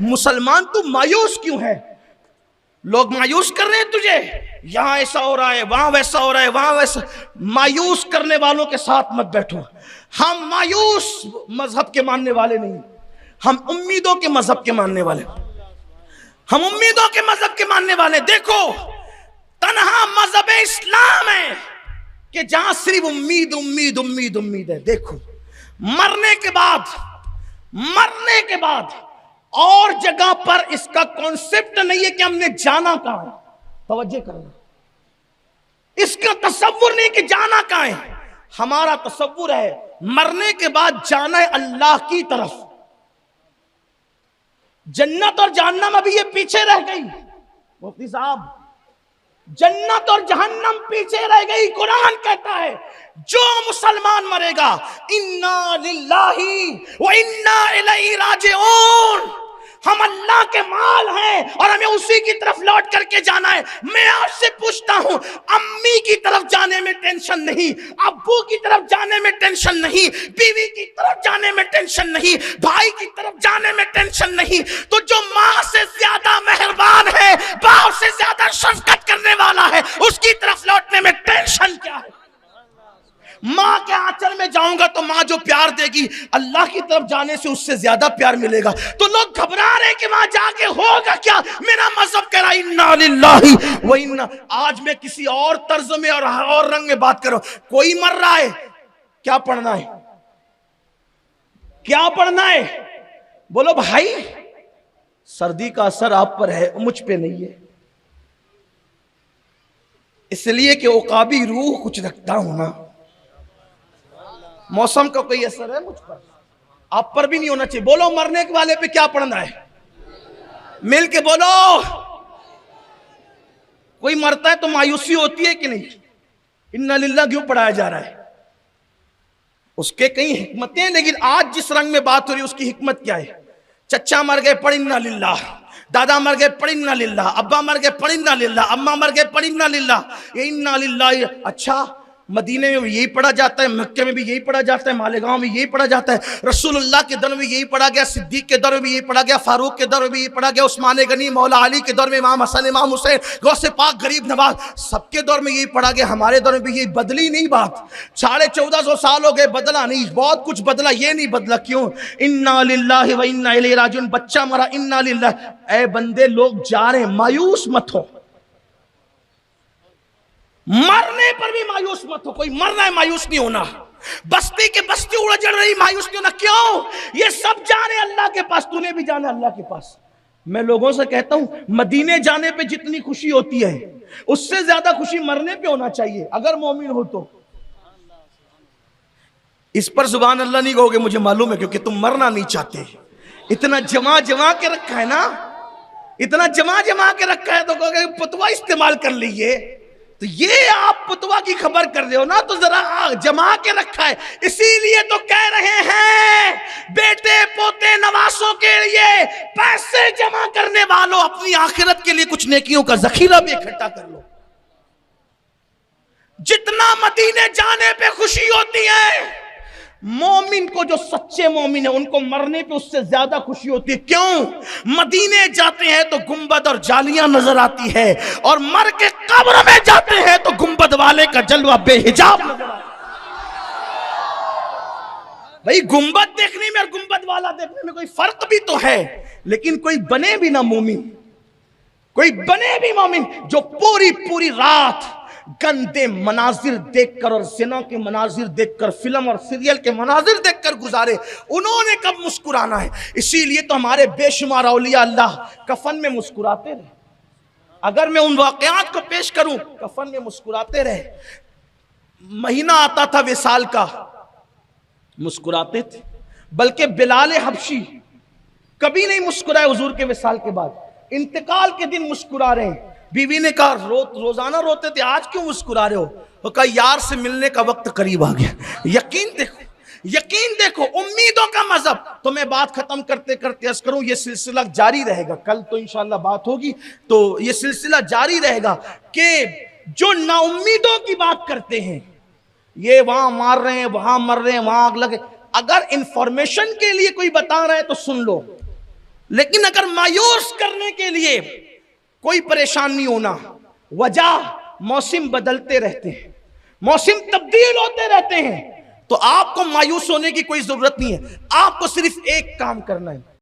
مسلمان تو مایوس کیوں ہے؟ لوگ مایوس کر رہے ہیں تجھے، یہاں ایسا ہو رہا ہے، وہاں ویسا ہو رہا ہے، وہاں ویسا۔ مایوس کرنے والوں کے ساتھ مت بیٹھو۔ ہم مایوس مذہب کے ماننے والے نہیں، ہم امیدوں کے مذہب کے ماننے والے، ہم امیدوں کے مذہب کے ماننے والے۔ دیکھو تنہا مذہب اسلام ہے کہ جہاں صرف امید امید امید امید ہے۔ دیکھو مرنے کے بعد اور جگہ پر اس کا کانسیپٹ نہیں ہے کہ ہم نے جانا کہاں ہے۔ توجہ کرنا، اس کا تصور نہیں کہ جانا کہاں ہے۔ ہمارا تصور ہے مرنے کے بعد جانا ہے اللہ کی طرف۔ جنت اور جہنم ابھی یہ پیچھے رہ گئی مفتی صاحب، جنت اور جہنم پیچھے رہ گئی۔ قرآن کہتا ہے جو مسلمان مرے گا انا للہ و انا الیہ راجعون، ہم اللہ کے مال ہیں اور ہمیں اسی کی طرف لوٹ کر کے جانا ہے۔ میں آپ سے پوچھتا ہوں، امی کی طرف جانے میں ٹینشن نہیں، ابو کی طرف جانے میں ٹینشن نہیں، بیوی کی طرف جانے میں ٹینشن نہیں، بھائی کی طرف جانے میں ٹینشن نہیں، تو جو ماں سے زیادہ مہربان ہے، باپ سے زیادہ شفقت کرنے والا ہے، اس کی طرف لوٹنے میں ٹینشن کیا ہے؟ ماں کے آنچل میں جاؤں گا تو ماں جو پیار دے گی، اللہ کی طرف جانے سے اس سے زیادہ پیار ملے گا۔ تو لوگ گھبرا رہے کہ وہاں جا کے ہوگا کیا؟ میرا مذہب کہہ رہا انا للہ و انا۔ آج میں کسی اور طرز میں اور رنگ میں بات کروں، کوئی مر رہا ہے، کیا پڑھنا ہے؟ کیا پڑھنا ہے؟ بولو بھائی، سردی کا اثر آپ پر ہے، مجھ پہ نہیں ہے، اس لیے کہ عقابی روح کچھ رکھتا ہوں نا۔ موسم کا کوئی اثر ہے مجھ پر، آپ پر بھی نہیں ہونا چاہیے۔ بولو مرنے کے والے پہ کیا پڑھنا ہے؟ مل کے بولو۔ کوئی مرتا ہے تو مایوسی ہوتی ہے کہ نہیں؟ انا للہ کیوں پڑھایا جا رہا ہے؟ اس کے کئی حکمتیں، لیکن آج جس رنگ میں بات ہو رہی ہے اس کی حکمت کیا ہے؟ چچا مر گئے پڑھ انا للہ، دادا مر گئے پڑھ انا للہ، ابا مر گئے پڑھ انا للہ، اماں مر گئے پڑھ انا للہ، یہ انا للہ۔ اچھا مدینے میں بھی یہی پڑھا جاتا ہے، مکے میں بھی یہی پڑھا جاتا ہے، مالیگاؤں میں یہی پڑھا جاتا ہے، رسول اللہ کے دور میں یہی پڑھا گیا، صدیق کے دور میں بھی یہی پڑھا گیا، فاروق کے دور میں بھی یہی پڑھا گیا، عثمان غنی، مولا علی کے دور میں امام حسن، امام حسین، غوث پاک، غریب نواز، سب کے دور میں یہی پڑھا گیا۔ ہمارے دور میں بھی یہی، بدلی نہیں بات۔ 1450 سال ہو گئے، بدلا نہیں، بہت کچھ بدلا، یہ نہیں بدلا۔ کیوں؟ انا للہ و انا الیہ راجعون۔ بچہ مرا انا للہ۔ اے بندے لوگ جا رہے ہیں، مایوس مت ہو، مرنے پر بھی مایوس مت ہو۔ کوئی مرنا ہے مایوس نہیں ہونا، بستی کے بستی اڑ رہی، مایوس نہیں ہونا۔ کیوں؟ یہ سب جانے اللہ کے پاس، تو نے بھی جانا اللہ کے پاس۔ میں لوگوں سے کہتا ہوں مدینے جانے پہ جتنی خوشی ہوتی ہے اس سے زیادہ خوشی مرنے پہ ہونا چاہیے، اگر مومن ہو تو۔ اس پر سبحان اللہ نہیں کہو گے مجھے معلوم ہے، کیونکہ تم مرنا نہیں چاہتے۔ اتنا جمع کے رکھا ہے نا، اتنا جمع کے رکھا ہے، تو کہو گے پتوا استعمال کر لیجئے۔ تو یہ آپ پتوا کی خبر کر رہے ہو نا، تو ذرا جمع کے رکھا ہے، اسی لیے تو کہہ رہے ہیں بیٹے پوتے نواسوں کے لیے پیسے جمع کرنے والوں، اپنی آخرت کے لیے کچھ نیکیوں کا ذخیرہ بھی اکٹھا کر لو۔ جتنا مدینے جانے پہ خوشی ہوتی ہے، مومن کو، جو سچے مومن ہیں ان کو مرنے پہ اس سے زیادہ خوشی ہوتی ہے۔ کیوں؟ مدینے جاتے ہیں تو گنبد اور جالیاں نظر آتی ہے، اور مر کے قبر میں جاتے ہیں تو گنبد والے کا جلوہ بے حجاب نظر آتا ہے۔ بھئی گنبد دیکھنے میں اور گنبد والا دیکھنے میں کوئی فرق بھی تو ہے، لیکن کوئی بنے بھی نہ مومن، کوئی بنے بھی مومن جو پوری رات گندے مناظر دیکھ کر اور زنا کے مناظر دیکھ کر، فلم اور سیریل کے مناظر دیکھ کر گزارے، انہوں نے کب مسکرانا ہے؟ اسی لیے تو ہمارے بے شمار اولیاء اللہ کفن میں مسکراتے رہے۔ اگر میں ان واقعات کو پیش کروں، کفن میں مسکراتے رہے۔ مہینہ آتا تھا وصال کا، مسکراتے تھے۔ بلکہ بلال حبشی کبھی نہیں مسکرائے حضور کے وصال کے بعد، انتقال کے دن مسکرا رہے ہیں۔ بیوی نے کہا روزانہ روتے تھے، آج کیوں مسکرا رہے ہو؟ وہ کہا یار سے ملنے کا وقت قریب آ گیا۔ یقین دیکھو، امیدوں کا مذہب۔ تو میں بات ختم کرتے کرتے عرض کروں، یہ سلسلہ جاری رہے گا، کل تو انشاءاللہ بات ہوگی، تو یہ سلسلہ جاری رہے گا کہ جو نا امیدوں کی بات کرتے ہیں، یہ وہاں مار رہے ہیں، وہاں مر رہے ہیں، وہاں آگ لگے، اگر انفارمیشن کے لیے کوئی بتا رہا ہے تو سن لو، لیکن اگر مایوس کرنے کے لیے کوئی پریشان نہیں ہونا، وجہ موسم بدلتے رہتے ہیں، موسم تبدیل ہوتے رہتے ہیں، تو آپ کو مایوس ہونے کی کوئی ضرورت نہیں ہے، آپ کو صرف ایک کام کرنا ہے،